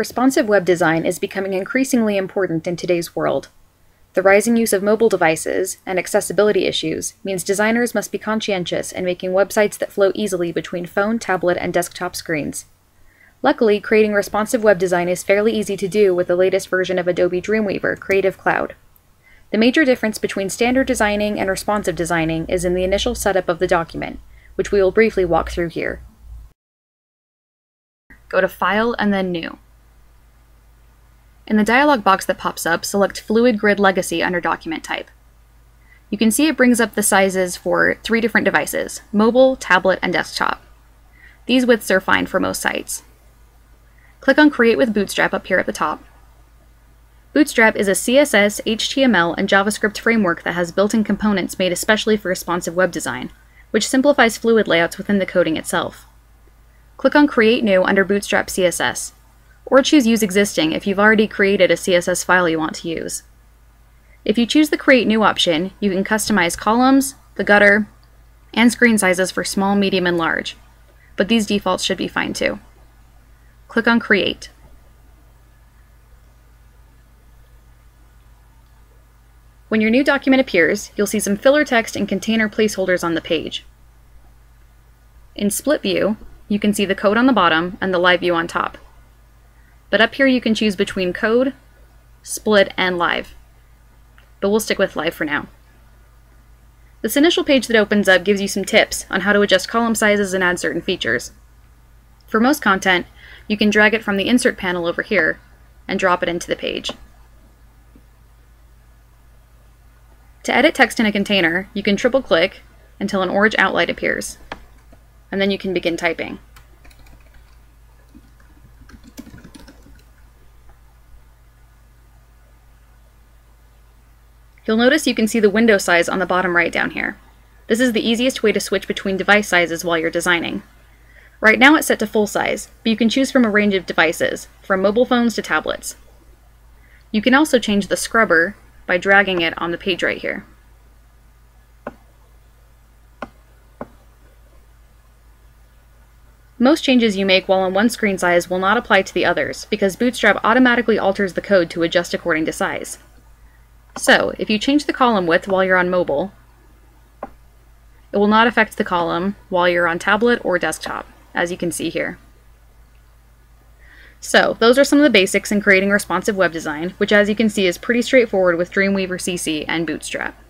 Responsive web design is becoming increasingly important in today's world. The rising use of mobile devices and accessibility issues means designers must be conscientious in making websites that flow easily between phone, tablet, and desktop screens. Luckily, creating responsive web design is fairly easy to do with the latest version of Adobe Dreamweaver Creative Cloud. The major difference between standard designing and responsive designing is in the initial setup of the document, which we will briefly walk through here. Go to File and then New. In the dialog box that pops up, select Fluid Grid Legacy under Document Type. You can see it brings up the sizes for 3 different devices: mobile, tablet, and desktop. These widths are fine for most sites. Click on Create with Bootstrap up here at the top. Bootstrap is a CSS, HTML, and JavaScript framework that has built-in components made especially for responsive web design, which simplifies fluid layouts within the coding itself. Click on Create New under Bootstrap CSS, or choose Use Existing if you've already created a CSS file you want to use. If you choose the Create New option, you can customize columns, the gutter, and screen sizes for small, medium, and large, but these defaults should be fine too. Click on Create. When your new document appears, you'll see some filler text and container placeholders on the page. In Split View, you can see the code on the bottom and the live view on top. But up here you can choose between code, split, and live. But we'll stick with live for now. This initial page that opens up gives you some tips on how to adjust column sizes and add certain features. For most content, you can drag it from the Insert panel over here and drop it into the page. To edit text in a container, you can triple-click until an orange outline appears, and then you can begin typing. You'll notice you can see the window size on the bottom right down here. This is the easiest way to switch between device sizes while you're designing. Right now it's set to full size, but you can choose from a range of devices, from mobile phones to tablets. You can also change the scrubber by dragging it on the page right here. Most changes you make while on one screen size will not apply to the others, because Bootstrap automatically alters the code to adjust according to size. So, if you change the column width while you're on mobile, it will not affect the column while you're on tablet or desktop, as you can see here. So, those are some of the basics in creating responsive web design, which as you can see is pretty straightforward with Dreamweaver CC and Bootstrap.